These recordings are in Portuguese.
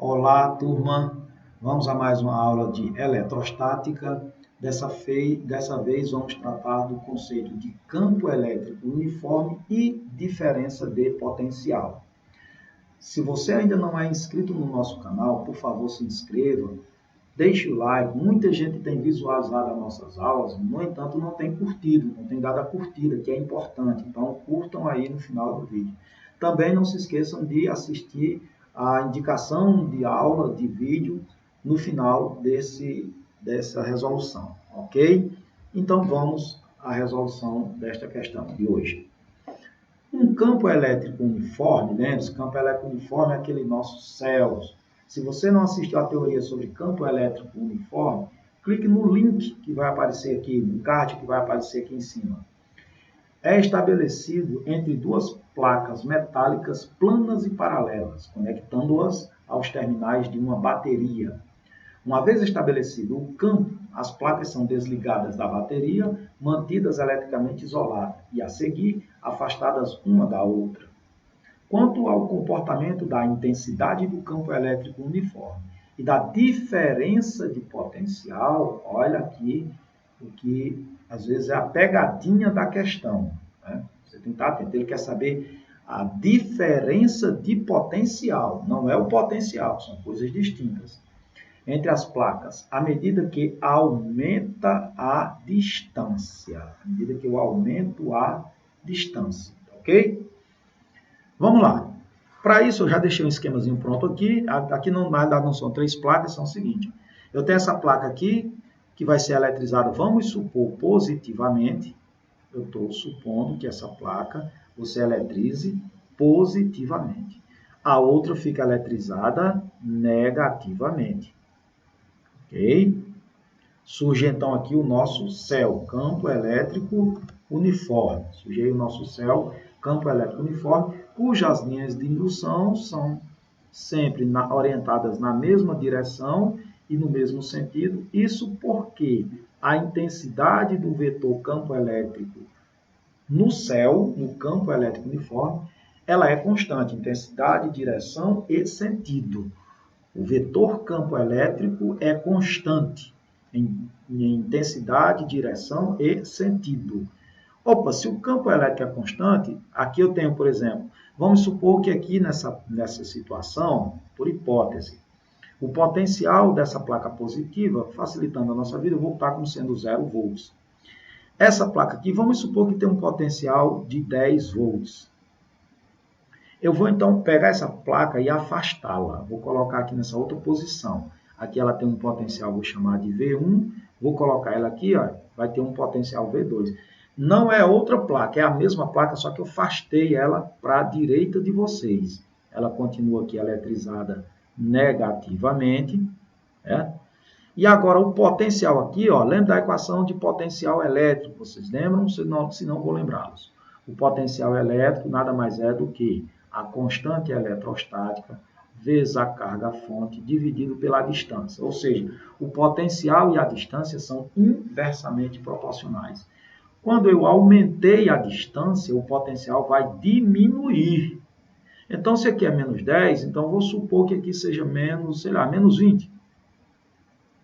Olá, turma! Vamos a mais uma aula de eletrostática. Dessa vez vamos tratar do conceito de campo elétrico uniforme e diferença de potencial. Se você ainda não é inscrito no nosso canal, por favor, se inscreva, deixe o like. Muita gente tem visualizado as nossas aulas, no entanto, não tem curtido, não tem dado a curtida, que é importante. Então, curtam aí no final do vídeo. Também não se esqueçam de assistir a indicação de aula, de vídeo, no final dessa resolução, ok? Então, vamos à resolução desta questão de hoje. Um campo elétrico uniforme, lembre-se, campo elétrico uniforme é aquele nosso céu. Se você não assistiu a teoria sobre campo elétrico uniforme, clique no link que vai aparecer aqui, no card que vai aparecer aqui em cima. É estabelecido entre duas placas metálicas planas e paralelas, conectando-as aos terminais de uma bateria. Uma vez estabelecido o campo, as placas são desligadas da bateria, mantidas eletricamente isoladas e, a seguir, afastadas uma da outra. Quanto ao comportamento da intensidade do campo elétrico uniforme e da diferença de potencial, olha aqui o que às vezes é a pegadinha da questão, né? Você tem que estar atento, ele quer saber a diferença de potencial, não é o potencial, são coisas distintas. Entre as placas, à medida que aumenta a distância, à medida que eu aumento a distância, ok? Vamos lá. Para isso, eu já deixei um esquemazinho pronto aqui. Aqui, na verdade, não são três placas, são o seguinte. Eu tenho essa placa aqui, que vai ser eletrizada, vamos supor, positivamente. Eu estou supondo que essa placa você eletrize positivamente. A outra fica eletrizada negativamente. Ok? Surge, então, aqui o nosso céu, campo elétrico uniforme. Surge aí o nosso céu, campo elétrico uniforme, cujas linhas de indução são sempre orientadas na mesma direção e no mesmo sentido. Isso porque a intensidade do vetor campo elétrico no céu, no campo elétrico uniforme, ela é constante, intensidade, direção e sentido. O vetor campo elétrico é constante em intensidade, direção e sentido. Opa, se o campo elétrico é constante, aqui eu tenho, por exemplo, vamos supor que aqui nessa situação, por hipótese, o potencial dessa placa positiva, facilitando a nossa vida, eu vou estar como sendo 0 volts. Essa placa aqui, vamos supor que tem um potencial de 10 volts. Eu vou, então, pegar essa placa e afastá-la. Vou colocar aqui nessa outra posição. Aqui ela tem um potencial, vou chamar de V1. Vou colocar ela aqui, ó, vai ter um potencial V2. Não é outra placa, é a mesma placa, só que eu afastei ela para a direita de vocês. Ela continua aqui eletrizada negativamente. Né? E agora o potencial aqui, ó, lembra da equação de potencial elétrico? Vocês lembram? Se não vou lembrá-los. O potencial elétrico nada mais é do que a constante eletrostática vezes a carga-fonte dividido pela distância. Ou seja, o potencial e a distância são inversamente proporcionais. Quando eu aumentei a distância, o potencial vai diminuir. Então, se aqui é menos 10, então vou supor que aqui seja menos, sei lá, menos 20.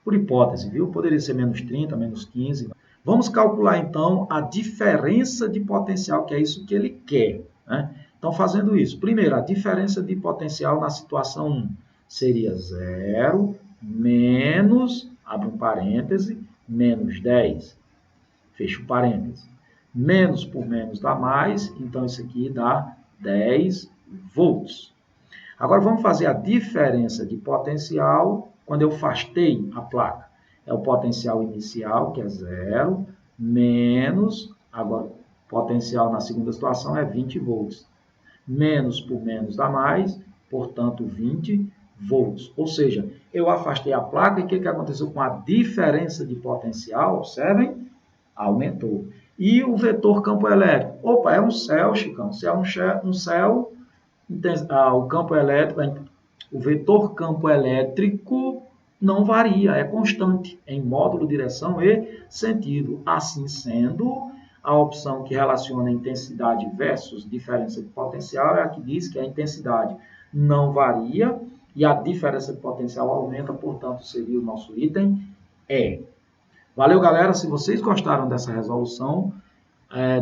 Por hipótese, viu? Poderia ser menos 30, menos 15. Vamos calcular, então, a diferença de potencial, que é isso que ele quer, né? Então, fazendo isso, primeiro, a diferença de potencial na situação 1 seria 0 menos, abre um parêntese, menos 10. Fecha o parêntese. Menos por menos dá mais, então isso aqui dá 10 volts. Agora, vamos fazer a diferença de potencial quando eu afastei a placa. É o potencial inicial, que é 0, menos, agora, potencial na segunda situação é 20 volts. Menos por menos dá mais, portanto, 20 volts. Ou seja, eu afastei a placa e o que aconteceu com a diferença de potencial? Observem, aumentou. E o vetor campo elétrico? Opa, é um céu, Chicão. Se é um céu, o campo elétrico, o vetor campo elétrico não varia, é constante em módulo, direção e sentido. Assim sendo, a opção que relaciona intensidade versus diferença de potencial é a que diz que a intensidade não varia e a diferença de potencial aumenta, portanto, seria o nosso item E. Valeu, galera. Se vocês gostaram dessa resolução,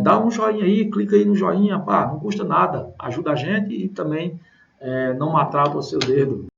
dá um joinha aí, clica aí no joinha, pá, não custa nada, ajuda a gente e também não maltrata o seu dedo.